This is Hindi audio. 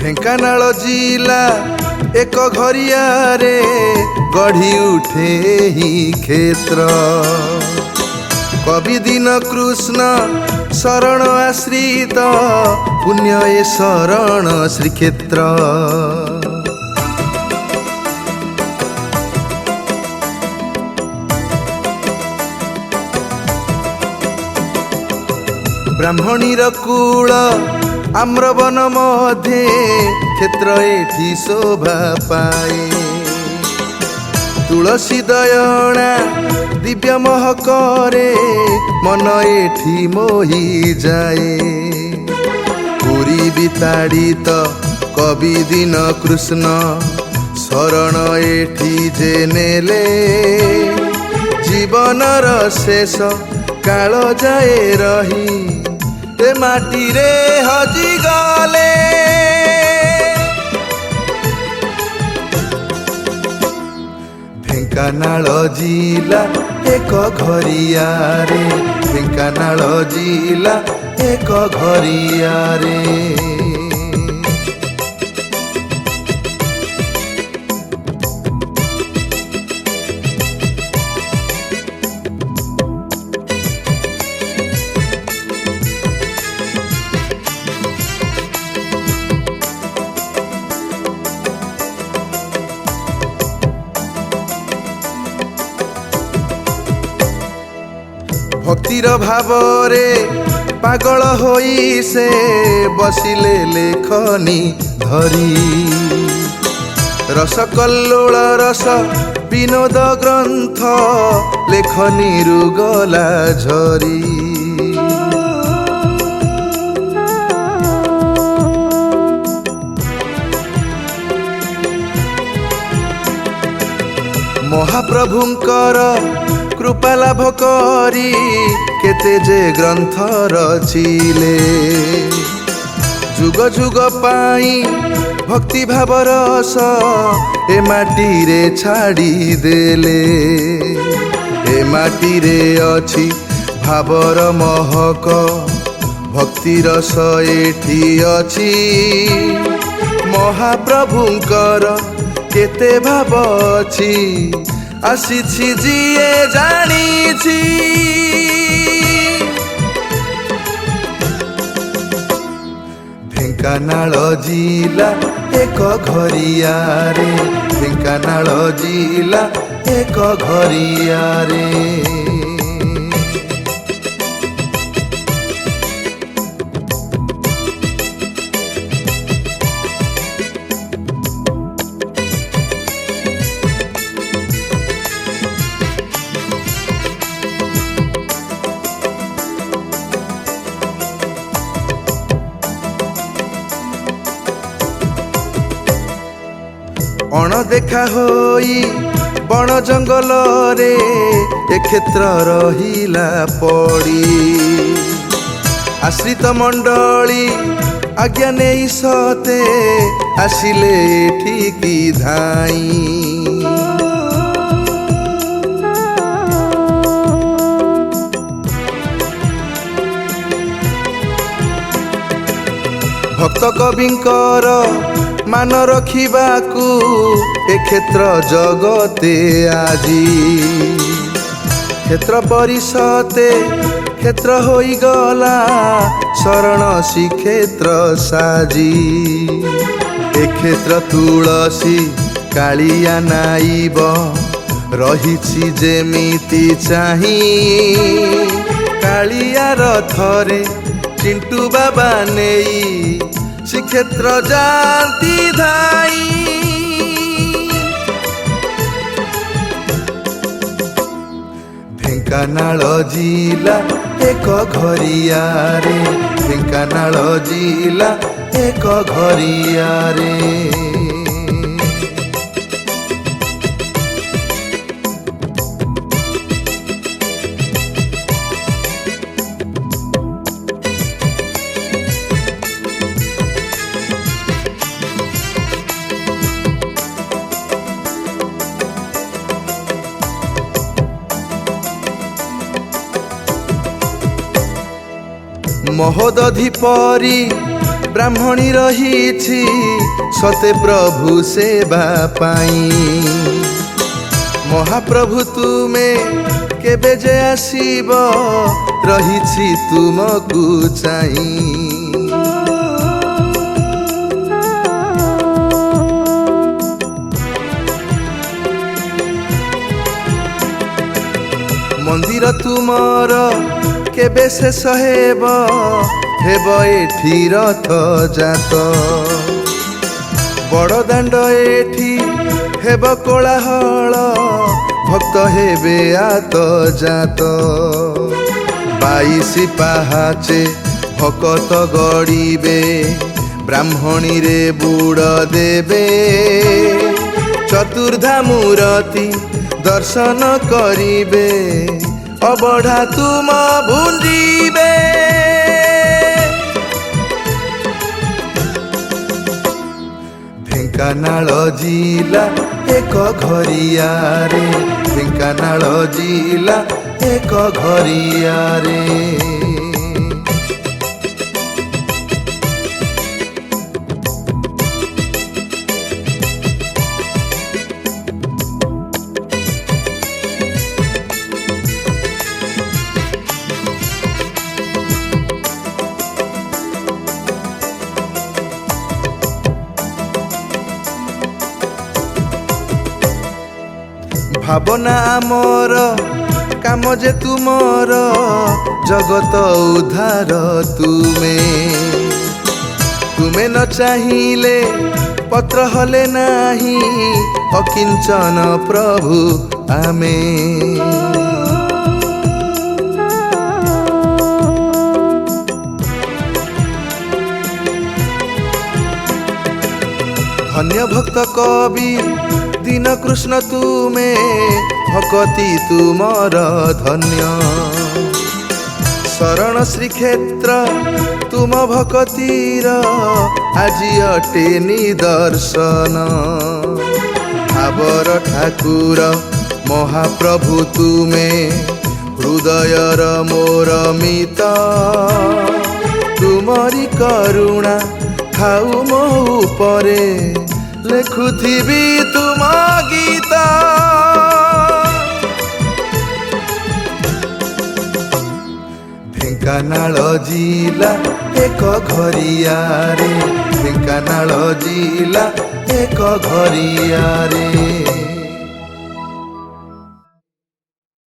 ढेंकानाल जिला एक घरिया रे गढ़ी उठे ही क्षेत्र। कवि दीन कृष्ण शरण आश्रित पुण्य ए शरण श्रीक्षेत्र। ब्राह्मणीर कूल आम्रवन मध्ये क्षेत्र एठी शोभा पाए। तुलसी दयणा दिव्य महकरे मन एठी मोही जाए। पुरी विताड़ित कवि दीन कृष्ण शरण एठी जे नेले। जीवनर शेष काल जाए रही ए माटी रे हजी गले। ढेंकानाल जिला एक घरिया रे, ढेंकानाल जिला एक घरिया रे। भक्तिर भावरे पागल होई से बसिले लेखनी धरी। रसकल्लोल रस विनोद ग्रंथ लेखनी रुगला झरी। महाप्रभुंकर कृपा लाभ करी केते जे ग्रंथ रचिले। जुग जुग पाई भक्ति भाव रस ए माटी रे छाड़ी देले। ए माटी रे अछि भावर महक भक्ति रस एठी अछि। महाप्रभुंकर केते भाव अछि आसीछि जिए जानिछि। ढेंकानाल जिला एक घरिया रे, ढेंकानाल जिला एक घरिया रे। अणदेखा होई बण जंगल रे ए क्षेत्र रहिला पड़ी। आश्रित मंडली आज्ञा नेई सते आसिले एठिकी धाई। भक्त कविंकर मान रखिबाकू ए क्षेत्र जगते आजी। क्षेत्र परिषते क्षेत्र होई गला शरण श्रीक्षेत्र साजी। ए क्षेत्र तुलसी कालिया नाइब रहिछि जेमिति चाही। कालिया रथरे चिंटू बाबा नेई श्रीक्षेत्र जाती धाई। ढेंकानाल जिला एक घरिया रे, ढेंकानाल जिला एक घरिया रे। महोदधि परी ବ୍ରାହ୍ମଣୀ ରହିଛି ସତେ ପ୍ରଭୁ ସେବା ପାଇଁ। ମହାପ୍ରଭୁ ତୁମେ କେବେ ଯେ ଆସିବ ରହିଛି ତୁମକୁ ଚାହିଁ। ମନ୍ଦିର ତୁମର କେବେ ଶେଷ ହେବ ଏଠି ରଥ ଜାତ। ବଡ଼ ଦାଣ୍ଡ ଏଠି ହେବ କୋଳାହଳ ଭକ୍ତ ହେବେ ଆତ ଜାତ। 22 ପାହାଚେ ଭକତ ଗଡ଼ିବେ ବ୍ରାହ୍ମଣୀରେ ବୁଡ଼ ଦେବେ। ଚତୁର୍ଦ୍ଧା ମୂରତି ଦର୍ଶନ କରିବେ ଅବଢ଼ା ତୁମ ଭୁଞ୍ଜିବେ। ଢେଙ୍କାନାଳ ଜିଲ୍ଲା ଏକ ଘରିଆରେ, ଢେଙ୍କାନାଳ ଜିଲ୍ଲା ଏକ ଘରିଆରେ। ଭାବନା ଆମର କାମ ଯେ ତୁମର ଜଗତ ଉଦ୍ଧାର ତୁମେ। ତୁମେ ନ ଚାହିଁଲେ ପତ୍ର ହଲେ ନାହିଁ ଅକିଞ୍ଚନ ପ୍ରଭୁ ଆମେ। ଧନ୍ୟ ଭକ୍ତ କବି ଦୀନ କୃଷ୍ଣ ତୁମେ ଭକତି ତୁମର ଧନ୍ୟ। ଶରଣ ଶ୍ରୀକ୍ଷେତ୍ର ତୁମ ଭକତିର ଆଜି ଅଟେ ନିଦର୍ଶନ। ଭାବର ଠାକୁର ମହାପ୍ରଭୁ ତୁମେ ହୃଦୟର ମୋର ମିତ। ତୁମରି କରୁଣା ଥାଉ ମୋ ଉପରେ ଲେଖୁଥିବି ତୁମ ଗୀତ। ଢେଙ୍କାନାଳ ଜିଲ୍ଲା ଏକ ଘରିଆରେ, ଢେଙ୍କାନାଳ ଜିଲ୍ଲା ଏକ ଘରିଆରେ।